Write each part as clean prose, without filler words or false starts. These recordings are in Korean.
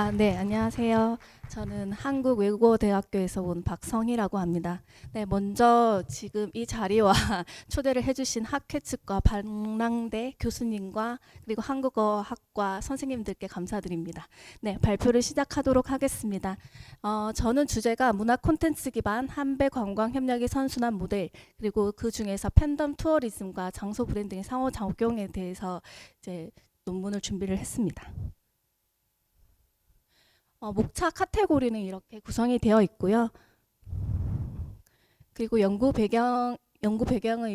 네, 안녕하세요. 저는 한국외국어대학교에서 온 박성희라고 합니다. 네, 먼저 지금 이 자리와 초대를 해주신 학회 측과 방랑대 교수님과 그리고 한국어학과 선생님들께 감사드립니다. 네, 발표를 시작하도록 하겠습니다. 저는 주제가 문화 콘텐츠 기반 한배 관광 협력의 선순환 모델, 그리고 그 중에서 팬덤 투어리즘과 장소 브랜딩의 상호작용에 대해서 이제 논문을 준비를 했습니다. 목차 카테고리는 이렇게 구성이 되어 있고요. 그리고 연구 배경은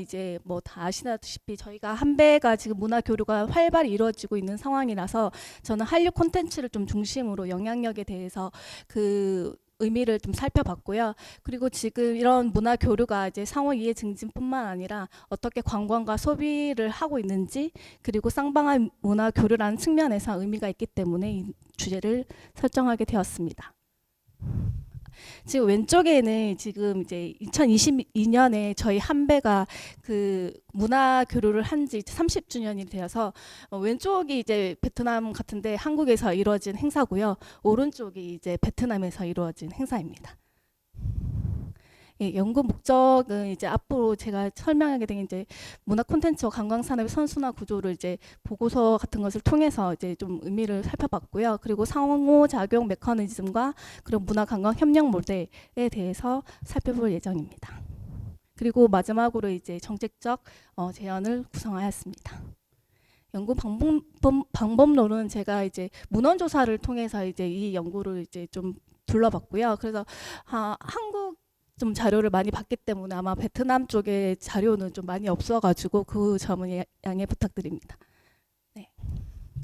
이제 뭐 다 아시다시피 저희가 한배가 지금 문화 교류가 활발히 이루어지고 있는 상황이라서 저는 한류 콘텐츠를 좀 중심으로 영향력에 대해서 그 의미를 좀 살펴봤고요. 그리고 지금 이런 문화 교류가 이제 상호 이해 증진뿐만 아니라 어떻게 관광과 소비를 하고 있는지, 그리고 쌍방의 문화 교류라는 측면에서 의미가 있기 때문에 이 주제를 설정하게 되었습니다. 지금 왼쪽에는 지금 이제 2022년에 저희 한배가 그 문화 교류를 한 지 30주년이 되어서 왼쪽이 이제 베트남 같은데 한국에서 이루어진 행사고요. 오른쪽이 이제 베트남에서 이루어진 행사입니다. 예, 연구 목적은 이제 앞으로 제가 설명하게 된 이제 문화 콘텐츠와 관광 산업의 선순환 구조를 이제 보고서 같은 것을 통해서 이제 좀 의미를 살펴봤고요. 그리고 상호작용 메커니즘과 그리고 문화 관광 협력 모델에 대해서 살펴볼 예정입니다. 그리고 마지막으로 이제 정책적 제안을 구성하였습니다. 연구 방법론은 제가 이제 문헌 조사를 통해서 이제 이 연구를 이제 좀 둘러봤고요. 그래서 한국 좀 자료를 많이 봤기 때문에 아마 베트남 쪽에 자료는 좀 많이 없어가지고 그 점은 양해 부탁드립니다. 네.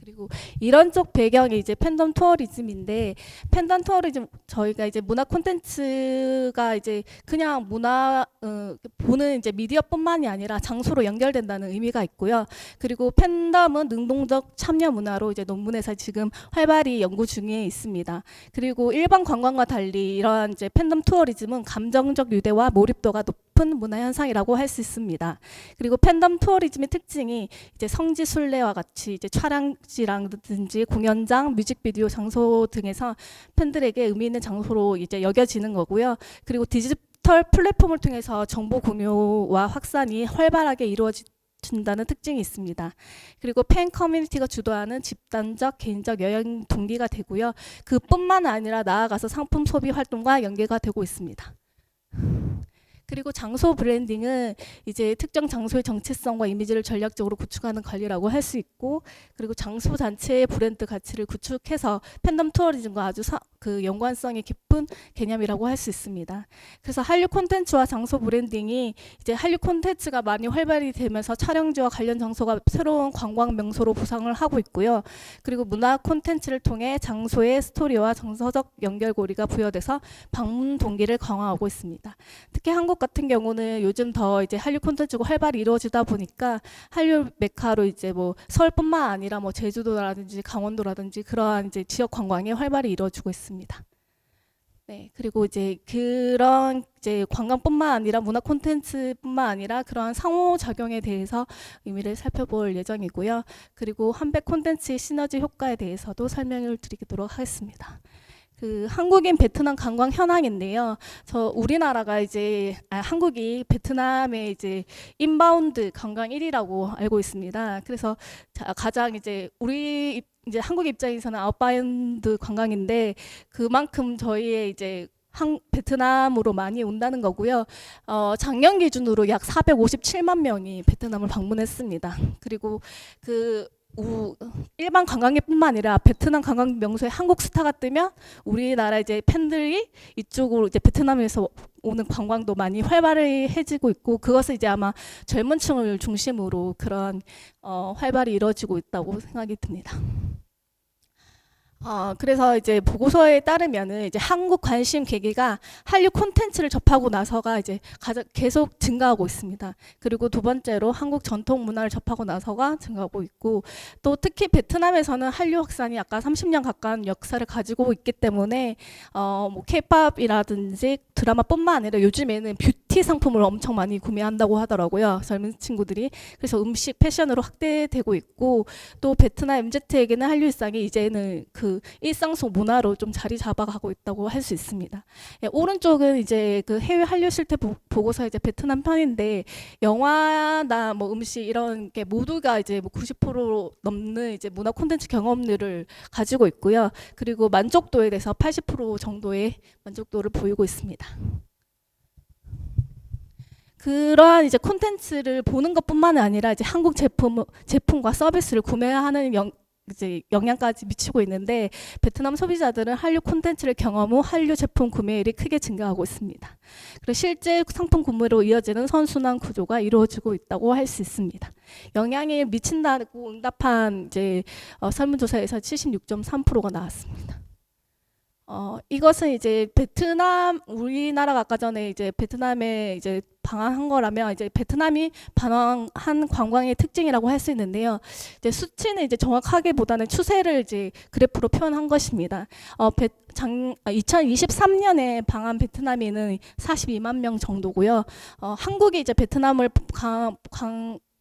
그리고 이런 쪽 배경이 이제 팬덤 투어리즘인데, 팬덤 투어리즘 저희가 이제 문화 콘텐츠가 이제 그냥 문화 보는 이제 미디어뿐만이 아니라 장소로 연결된다는 의미가 있고요. 그리고 팬덤은 능동적 참여 문화로 이제 논문에서 지금 활발히 연구 중에 있습니다. 그리고 일반 관광과 달리 이러한 이제 팬덤 투어리즘은 감정적 유대와 몰입도가 높은 문화 현상이라고 할 수 있습니다. 그리고 팬덤 투어리즘의 특징이 이제 성지 순례와 같이 이제 촬영지라든지 공연장, 뮤직비디오 장소 등에서 팬들에게 의미 있는 장소로 이제 여겨지는 거고요. 그리고 디지털 플랫폼을 통해서 정보 공유와 확산이 활발하게 이루어진다는 특징이 있습니다. 그리고 팬 커뮤니티가 주도하는 집단적, 개인적 여행 동기가 되고요. 그뿐만 아니라 나아가서 상품 소비 활동과 연계가 되고 있습니다. 그리고 장소 브랜딩은 이제 특정 장소의 정체성과 이미지를 전략적으로 구축하는 관리라고 할 수 있고, 그리고 장소 자체의 브랜드 가치를 구축해서 팬덤 투어리즘과 아주 그 연관성이 깊은 개념이라고 할 수 있습니다. 그래서 한류 콘텐츠와 장소 브랜딩이 이제 한류 콘텐츠가 많이 활발히 되면서 촬영지와 관련 장소가 새로운 관광 명소로 부상을 하고 있고요. 그리고 문화 콘텐츠를 통해 장소의 스토리와 정서적 연결고리가 부여돼서 방문 동기를 강화하고 있습니다. 특히 한국 같은 경우는 요즘 더 이제 한류 콘텐츠가 활발히 이루어지다 보니까 한류 메카로 이제 뭐 서울뿐만 아니라 뭐 제주도라든지 강원도라든지 그러한 이제 지역 관광이 활발히 이루어지고 있습니다. 네, 그리고 이제 그런 이제 관광뿐만 아니라 문화 콘텐츠뿐만 아니라 그러한 상호작용에 대해서 의미를 살펴볼 예정이고요. 그리고 한배 콘텐츠의 시너지 효과에 대해서도 설명을 드리도록 하겠습니다. 그 한국인 베트남 관광 현황인데요. 우리나라가 이제 한국이 베트남의 이제 인바운드 관광 1위라고 알고 있습니다. 그래서 가장 이제 우리 이제 한국 입장에서는 아웃바운드 관광인데 그만큼 저희의 이제 베트남으로 많이 온다는 거고요. 작년 기준으로 약 457만 명이 베트남을 방문했습니다. 그리고 그 일반 관광객뿐만 아니라 베트남 관광 명소에 한국 스타가 뜨면 우리나라 이제 팬들이 이쪽으로 이제 베트남에서 오는 관광도 많이 활발해지고 있고, 그것은 이제 아마 젊은 층을 중심으로 그런 활발히 이루어지고 있다고 생각이 듭니다. 그래서 이제 보고서에 따르면은 이제 한국 관심 계기가 한류 콘텐츠를 접하고 나서가 이제 계속 증가하고 있습니다. 그리고 두 번째로 한국 전통 문화를 접하고 나서가 증가하고 있고, 또 특히 베트남에서는 한류 확산이 아까 30년 가까운 역사를 가지고 있기 때문에 뭐 케이팝이라든지 드라마뿐만 아니라 요즘에는 뷰티 뷰티 상품을 엄청 많이 구매한다고 하더라고요. 젊은 친구들이. 그래서 음식, 패션으로 확대되고 있고 또 베트남 MZ에게는 한류 일상이 이제는 그 일상 속 문화로 좀 자리 잡아가고 있다고 할 수 있습니다. 예, 오른쪽은 이제 그 해외 한류 실태 보고서 이제 베트남 편인데 영화나 뭐 음식 이런 게 모두가 이제 뭐 90% 넘는 이제 문화 콘텐츠 경험들을 가지고 있고요. 그리고 만족도에 대해서 80% 정도의 만족도를 보이고 있습니다. 그러한 이제 콘텐츠를 보는 것뿐만 아니라 이제 한국 제품과 서비스를 구매하는 이제 영향까지 미치고 있는데 베트남 소비자들은 한류 콘텐츠를 경험 후 한류 제품 구매율이 크게 증가하고 있습니다. 그리고 실제 상품 구매로 이어지는 선순환 구조가 이루어지고 있다고 할 수 있습니다. 영향이 미친다고 응답한 이제 설문조사에서 76.3%가 나왔습니다. 이것은 이제 베트남, 우리나라가 아까 전에 이제 베트남에 이제 방한한 거라면 이제 베트남이 방한한 관광의 특징이라고 할 수 있는데요. 이제 수치는 이제 정확하게보다는 추세를 이제 그래프로 표현한 것입니다. 2023년에 방한 베트남인은 42만 명 정도고요. 한국이 이제 베트남을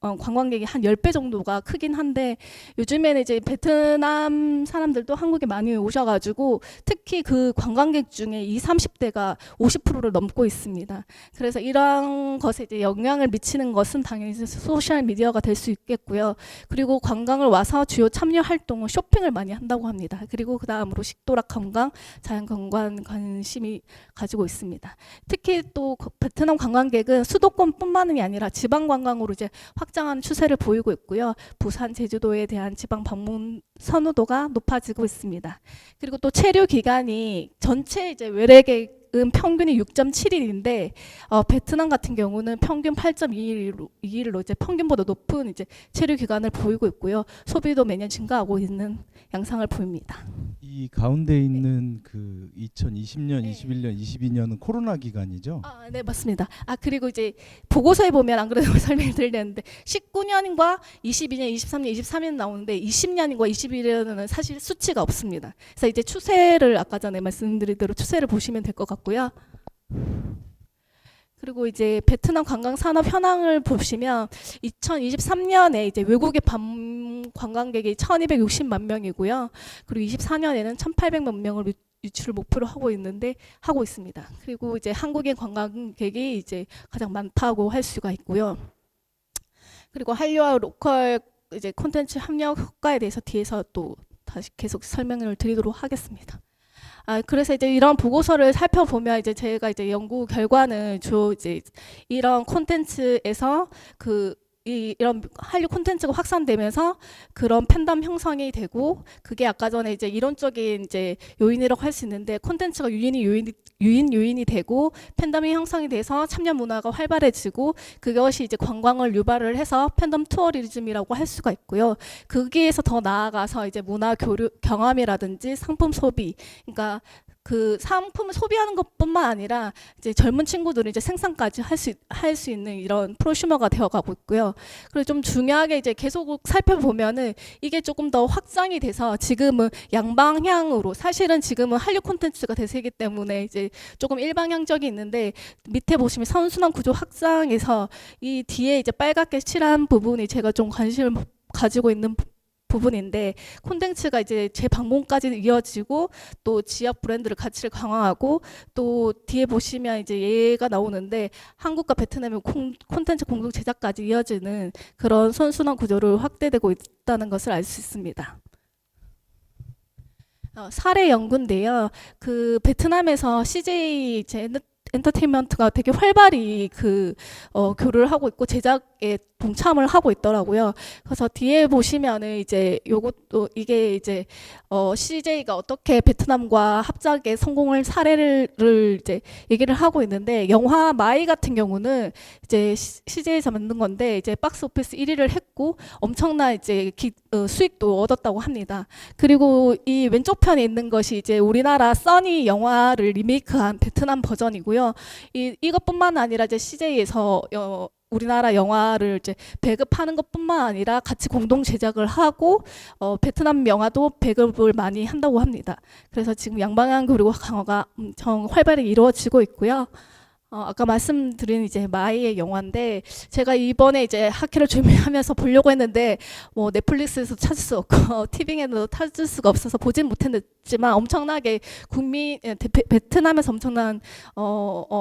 관광객이 한 10배 정도가 크긴 한데 요즘에는 이제 베트남 사람들도 한국에 많이 오셔가지고 특히 그 관광객 중에 20, 30대가 50%를 넘고 있습니다. 그래서 이러한 것에 이제 영향을 미치는 것은 당연히 소셜 미디어가 될 수 있겠고요. 그리고 관광을 와서 주요 참여 활동은 쇼핑을 많이 한다고 합니다. 그리고 그 다음으로 식도락 관광, 자연 관광 관심이 가지고 있습니다. 특히 또 베트남 관광객은 수도권뿐만이 아니라 지방 관광으로 이제 확장하는 추세를 보이고 있고요. 부산, 제주도에 대한 지방 방문 선호도가 높아지고 있습니다. 그리고 또 체류 기간이 전체 이제 외래객은 평균이 6.7일인데 베트남 같은 경우는 평균 8.2일로 이제 평균보다 높은 이제 체류 기간을 보이고 있고요. 소비도 매년 증가하고 있는 양상을 보입니다. 이 가운데 있는 그 2020년, 21년, 22년은 코로나 기간이죠? 네, 맞습니다. 그리고 이제 보고서에 보면 안 그래도 설명을 드리려는데 19년과 22년, 23년, 23년 나오는데 20년과 21년은 사실 수치가 없습니다. 그래서 이제 추세를 아까 전에 말씀드린 대로 추세를 보시면 될 것 같고요. 그리고 이제 베트남 관광 산업 현황을 보시면 2023년에 이제 외국의 관광객이 1,260만 명이고요. 그리고 24년에는 1,800만 명을 유출을 목표로 하고 있습니다. 그리고 이제 한국인 관광객이 이제 가장 많다고 할 수가 있고요. 그리고 한류와 로컬 이제 콘텐츠 협력 효과에 대해서 뒤에서 또 다시 계속 설명을 드리도록 하겠습니다. 그래서 이제 이런 보고서를 살펴보면 이제 제가 이제 연구 결과는 주로 이제 이런 콘텐츠에서 이런 한류 콘텐츠가 확산되면서 그런 팬덤 형성이 되고 그게 아까 전에 이제 이론적인 이제 요인이라고 할 수 있는데 콘텐츠가 요인이 되고 팬덤이 형성이 돼서 참여 문화가 활발해지고 그것이 이제 관광을 유발을 해서 팬덤 투어리즘이라고 할 수가 있고요. 거기에서 더 나아가서 이제 문화 교류 경험이라든지 상품 소비, 그러니까 그 상품을 소비하는 것뿐만 아니라 이제 젊은 친구들은 이제 생산까지 할 수 있는 이런 프로슈머가 되어가고 있고요. 그리고 좀 중요하게 이제 계속 살펴보면은 이게 조금 더 확장이 돼서 지금은 양방향으로 사실은 지금은 한류 콘텐츠가 대세이기 때문에 이제 조금 일방향적이 있는데 밑에 보시면 선순환 구조 확장에서 이 뒤에 이제 빨갛게 칠한 부분이 제가 좀 관심을 가지고 있는 부분인데 콘텐츠가 이제 재방문까지 이어지고 또 지역 브랜드를 가치를 강화하고 또 뒤에 보시면 이제 얘가 나오는데 한국과 베트남의 콘텐츠 공동 제작까지 이어지는 그런 선순환 구조를 확대되고 있다는 것을 알 수 있습니다. 사례 연구인데요. 그 베트남에서 CJ 엔터테인먼트가 되게 활발히 교류를 하고 있고 제작에 동참을 하고 있더라고요. 그래서 뒤에 보시면은 이제 요것도 이게 이제 CJ가 어떻게 베트남과 합작에 성공을 사례를 이제 얘기를 하고 있는데 영화 마이 같은 경우는 이제 CJ에서 만든 건데 이제 박스 오피스 1위를 했고 엄청난 이제 수익도 얻었다고 합니다. 그리고 이 왼쪽 편에 있는 것이 이제 우리나라 써니 영화를 리메이크한 베트남 버전이고요. 이것뿐만 아니라 이제 CJ에서 우리나라 영화를 이제 배급하는 것뿐만 아니라 같이 공동 제작을 하고 베트남 영화도 배급을 많이 한다고 합니다. 그래서 지금 양방향 교류 강화가 엄청 활발히 이루어지고 있고요. 아까 말씀드린 이제 마이의 영화인데 제가 이번에 이제 학회를 준비하면서 보려고 했는데 뭐 넷플릭스에서 찾을 수 없고 티빙에도 찾을 수가 없어서 보진 못했지만 엄청나게 베트남에서 엄청난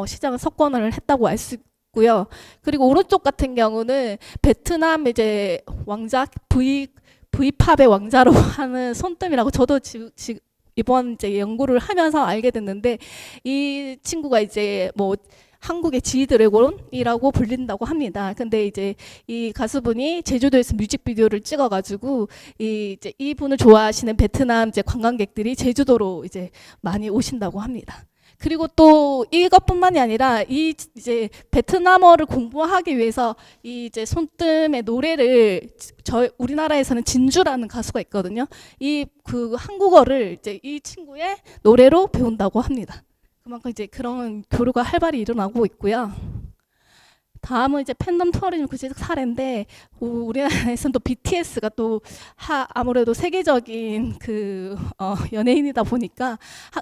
시장을 석권을 했다고 알 수 있고요. 그리고 오른쪽 같은 경우는 베트남 이제 왕자 V팝의 왕자로 하는 손뜸이라고 저도 지금 이번 이제 연구를 하면서 알게 됐는데 이 친구가 이제 뭐 한국의 지드래곤이라고 불린다고 합니다. 근데 이제 이 가수분이 제주도에서 뮤직비디오를 찍어가지고 이제 이분을 좋아하시는 베트남 이제 관광객들이 제주도로 이제 많이 오신다고 합니다. 그리고 또 이것뿐만이 아니라 이 이제 베트남어를 공부하기 위해서 이 이제 손뜸의 노래를 우리나라에서는 진주라는 가수가 있거든요. 이 그 한국어를 이제 이 친구의 노래로 배운다고 합니다. 그만큼 이제 그런 교류가 활발히 일어나고 있고요. 다음은 이제 팬덤 투어리즘 구체적 사례인데 우리나라에서는 또 BTS가 또 아무래도 세계적인 그 연예인이다 보니까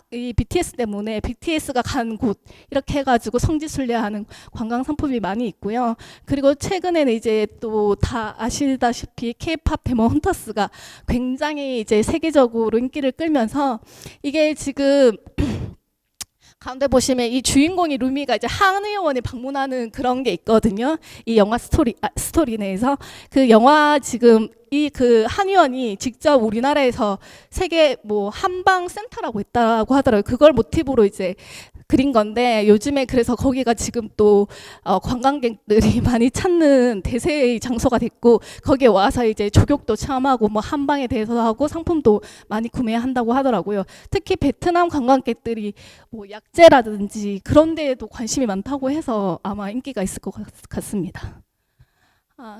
이 BTS 때문에 BTS가 간 곳 이렇게 해가지고 성지순례하는 관광 상품이 많이 있고요. 그리고 최근에는 이제 또 다 아시다시피 K-팝 데몬 헌터스가 굉장히 이제 세계적으로 인기를 끌면서 이게 지금 가운데 보시면 이 주인공이 루미가 이제 한 의원이 방문하는 그런 게 있거든요. 이 영화 스토리 내에서 그 영화 지금 이 그 한 의원이 직접 우리나라에서 세계 뭐 한방 센터라고 있다고 하더라고요. 그걸 모티브로 이제 그린 건데 요즘에 그래서 거기가 지금 또 관광객들이 많이 찾는 대세의 장소가 됐고 거기에 와서 이제 조격도 체험하고 뭐 한방에 대해서 하고 상품도 많이 구매한다고 하더라고요. 특히 베트남 관광객들이 뭐 약재라든지 그런 데에도 관심이 많다고 해서 아마 인기가 있을 것 같습니다.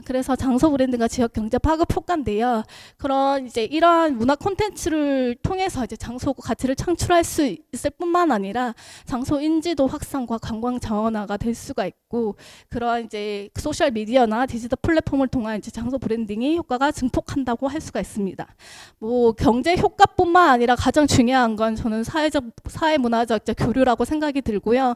그래서 장소 브랜딩과 지역 경제 파급 효과인데요. 그런 이제 이러한 문화 콘텐츠를 통해서 이제 장소 가치를 창출할 수 있을 뿐만 아니라 장소 인지도 확산과 관광 자원화가 될 수가 있고 그런 이제 소셜 미디어나 디지털 플랫폼을 통한 이제 장소 브랜딩이 효과가 증폭한다고 할 수가 있습니다. 뭐 경제 효과뿐만 아니라 가장 중요한 건 저는 사회 문화적 교류라고 생각이 들고요.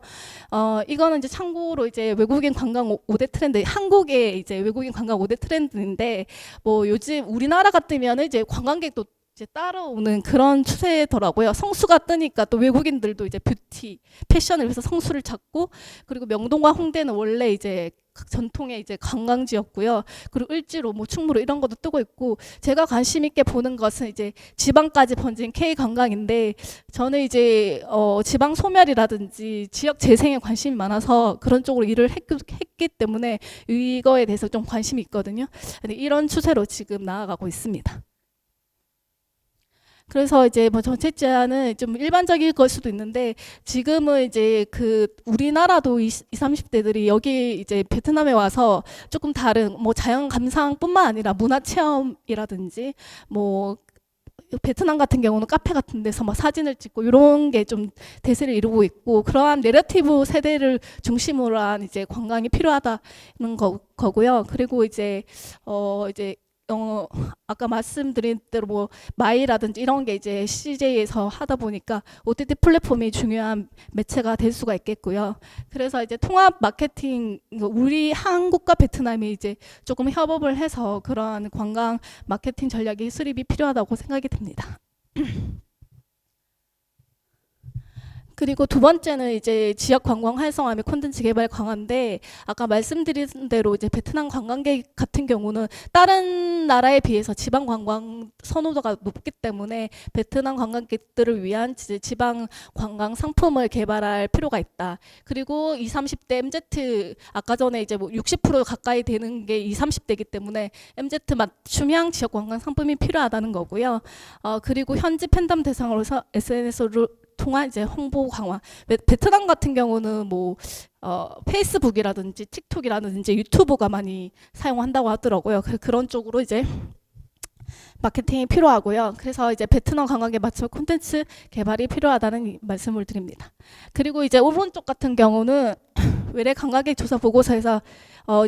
이거는 이제 참고로 이제 외국인 관광 5대 트렌드, 한국의 이제 외국인 관광 5대 트렌드인데 뭐 요즘 우리나라 같으면 이제 관광객도 이제 따라오는 그런 추세더라고요. 성수가 뜨니까 또 외국인들도 이제 뷰티, 패션을 위해서 성수를 찾고 그리고 명동과 홍대는 원래 이제 전통의 이제 관광지였고요. 그리고 을지로, 뭐 충무로 이런 것도 뜨고 있고 제가 관심 있게 보는 것은 이제 지방까지 번진 K 관광인데 저는 이제 지방 소멸이라든지 지역 재생에 관심이 많아서 그런 쪽으로 일을 했기 때문에 이거에 대해서 좀 관심이 있거든요. 근데 이런 추세로 지금 나아가고 있습니다. 그래서 이제 뭐 정책 제안은 좀 일반적일 걸 수도 있는데 지금은 이제 그 우리나라도 20, 30대들이 여기 이제 베트남에 와서 조금 다른 뭐 자연 감상뿐만 아니라 문화 체험이라든지 뭐 베트남 같은 경우는 카페 같은 데서 막 사진을 찍고 이런 게 좀 대세를 이루고 있고 그러한 내러티브 세대를 중심으로 한 이제 관광이 필요하다는 거고요. 그리고 이제 이제 아까 말씀드린 대로 뭐 마이라든지 이런 게 이제 CJ에서 하다 보니까 OTT 플랫폼이 중요한 매체가 될 수가 있겠고요. 그래서 이제 통합 마케팅 우리 한국과 베트남이 이제 조금 협업을 해서 그러한 관광 마케팅 전략의 수립이 필요하다고 생각이 듭니다. 그리고 두 번째는 이제 지역 관광 활성화 및 콘텐츠 개발 강화인데 아까 말씀드린 대로 이제 베트남 관광객 같은 경우는 다른 나라에 비해서 지방 관광 선호도가 높기 때문에 베트남 관광객들을 위한 지방 관광 상품을 개발할 필요가 있다. 그리고 20, 30대 MZ 아까 전에 이제 뭐 60% 가까이 되는 게 20, 30대이기 때문에 MZ 맞춤형 지역 관광 상품이 필요하다는 거고요. 그리고 현지 팬덤 대상으로서 SNS로 통한 이제 홍보 강화. 베트남 같은 경우는 뭐 페이스북이라든지 틱톡이라든지 유튜브가 많이 사용한다고 하더라고요. 그런 쪽으로 이제 마케팅이 필요하고요. 그래서 이제 베트남 관광에 맞춰 콘텐츠 개발이 필요하다는 말씀을 드립니다. 그리고 이제 오른쪽 같은 경우는 외래 관광객 조사 보고서에서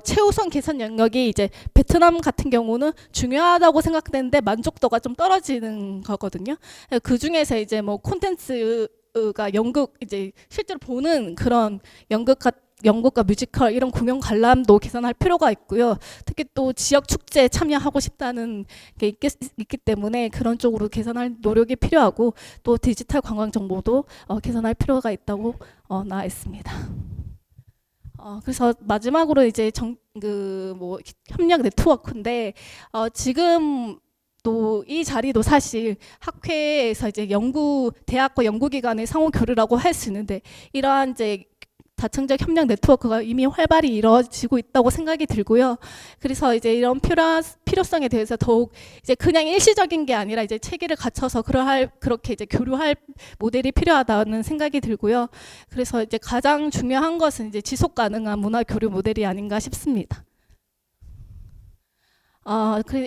최우선 개선 영역이 이제 베트남 같은 경우는 중요하다고 생각되는데 만족도가 좀 떨어지는 거거든요. 그 중에서 이제 뭐 콘텐츠 가 연극 이제 실제로 보는 그런 연극과 뮤지컬 이런 공연 관람도 개선할 필요가 있고요. 특히 또 지역 축제에 참여하고 싶다는 게 있기 때문에 그런 쪽으로 개선할 노력이 필요하고 또 디지털 관광 정보도 개선할 필요가 있다고 나와 있습니다. 그래서 마지막으로 이제 뭐 협력 네트워크인데 지금 또 이 자리도 사실 학회에서 이제 대학과 연구기관의 상호 교류라고 할 수 있는데 이러한 이제 다층적 협력 네트워크가 이미 활발히 이루어지고 있다고 생각이 들고요. 그래서 이제 이런 필요성에 대해서 더욱 이제 그냥 일시적인 게 아니라 이제 체계를 갖춰서 그렇게 이제 교류할 모델이 필요하다는 생각이 들고요. 그래서 이제 가장 중요한 것은 이제 지속 가능한 문화 교류 모델이 아닌가 싶습니다.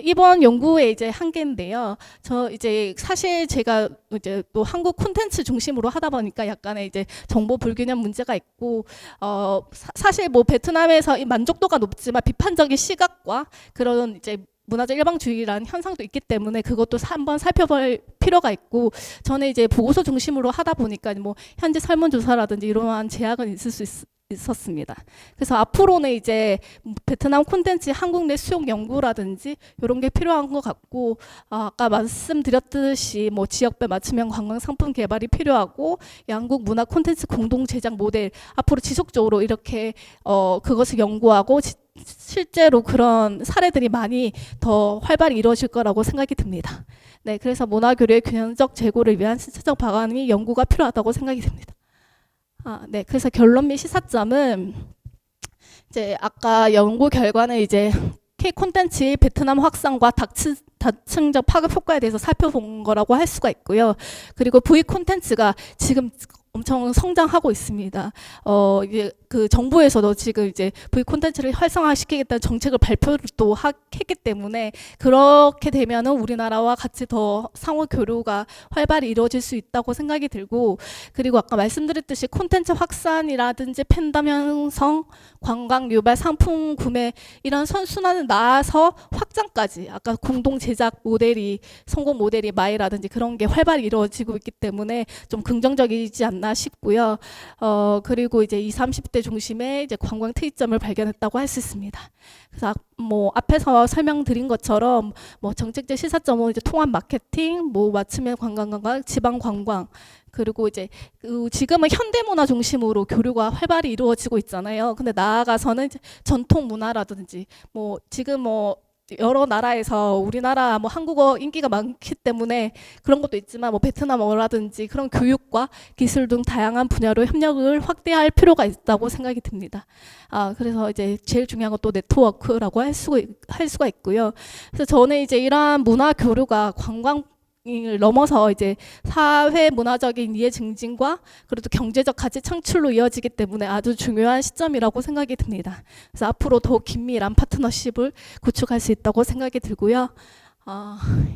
이번 연구의 이제 한계인데요. 저 이제 사실 제가 이제 또 한국 콘텐츠 중심으로 하다 보니까 약간의 이제 정보 불균형 문제가 있고, 사실 뭐 베트남에서 이 만족도가 높지만 비판적인 시각과 그런 이제 문화적 일방주의라는 현상도 있기 때문에 그것도 한번 살펴볼 필요가 있고, 저는 이제 보고서 중심으로 하다 보니까 뭐 현지 설문조사라든지 이러한 제약은 있을 수 있었습니다. 그래서 앞으로는 이제 베트남 콘텐츠 한국 내 수용 연구라든지 이런 게 필요한 것 같고, 아까 말씀드렸듯이 뭐 지역별 맞춤형 관광 상품 개발이 필요하고 양국 문화 콘텐츠 공동 제작 모델 앞으로 지속적으로 이렇게 그것을 연구하고 실제로 그런 사례들이 많이 더 활발히 이루어질 거라고 생각이 듭니다. 네, 그래서 문화교류의 균형적 제고를 위한 실체적 방안이 연구가 필요하다고 생각이 듭니다. 네, 그래서 결론 및 시사점은 이제 아까 연구 결과는 이제 K 콘텐츠의 베트남 확산과 다층적 파급 효과에 대해서 살펴본 거라고 할 수가 있고요. 그리고 V 콘텐츠가 지금 엄청 성장하고 있습니다. 이게 그 정부에서도 지금 이제 V 콘텐츠를 활성화시키겠다는 정책을 발표를 또 했기 때문에 그렇게 되면은 우리나라와 같이 더 상호 교류가 활발히 이루어질 수 있다고 생각이 들고, 그리고 아까 말씀드렸듯이 콘텐츠 확산이라든지 팬덤 형성, 관광 유발, 상품 구매 이런 선순환을 나아서 확장까지 아까 공동 제작 모델이 성공 모델이 마이라든지 그런 게 활발히 이루어지고 있기 때문에 좀 긍정적이지 않나 싶고요. 그리고 이제 20, 30대 중심의 이제 관광 특이점을 발견했다고 할 수 있습니다. 그래서 뭐 앞에서 설명드린 것처럼 뭐 정책적 시사점은 이제 통합 마케팅, 뭐 맞춤형 관광, 지방 관광, 그리고 이제 지금은 현대문화 중심으로 교류가 활발히 이루어지고 있잖아요. 근데 나아가서는 이제 전통 문화라든지 뭐 지금 뭐 여러 나라에서 우리나라 뭐 한국어 인기가 많기 때문에 그런 것도 있지만 뭐 베트남어라든지 그런 교육과 기술 등 다양한 분야로 협력을 확대할 필요가 있다고 생각이 듭니다. 그래서 이제 제일 중요한 건 또 네트워크라고 할 수가 있고요. 그래서 저는 이제 이러한 문화 교류가 관광 을 넘어서 이제 사회 문화적인 이해 증진과 그리고 경제적 가치 창출로 이어지기 때문에 아주 중요한 시점이라고 생각이 듭니다. 그래서 앞으로 더 긴밀한 파트너십을 구축할 수 있다고 생각이 들고요.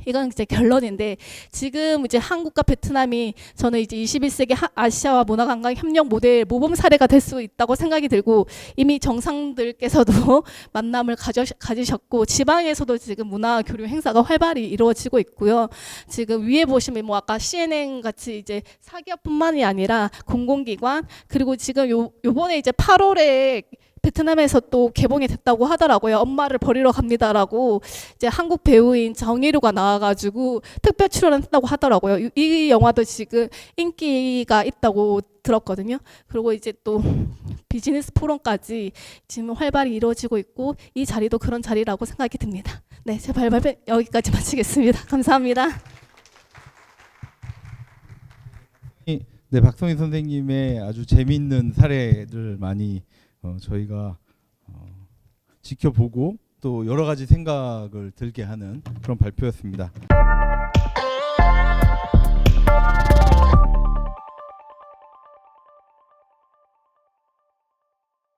이건 이제 결론인데, 지금 이제 한국과 베트남이 저는 이제 21세기 아시아와 문화관광 협력 모델 모범 사례가 될 수 있다고 생각이 들고, 이미 정상들께서도 만남을 가지셨고 지방에서도 지금 문화 교류 행사가 활발히 이루어지고 있고요. 지금 위에 보시면 뭐 아까 CNN 같이 이제 사기업뿐만이 아니라 공공기관, 그리고 지금 요번에 이제 8월에 베트남에서 또 개봉이 됐다고 하더라고요. 엄마를 버리러 갑니다라고 이제 한국 배우인 정의류가 나와가지고 특별 출연했다고 하더라고요. 이 영화도 지금 인기가 있다고 들었거든요. 그리고 이제 또 비즈니스 포럼까지 지금 활발히 이루어지고 있고 이 자리도 그런 자리라고 생각이 듭니다. 네, 제 발표 여기까지 마치겠습니다. 감사합니다. 네, 박성희 선생님의 아주 재미있는 사례들 많이 저희가 지켜보고 또 여러 가지 생각을 들게 하는 그런 발표였습니다.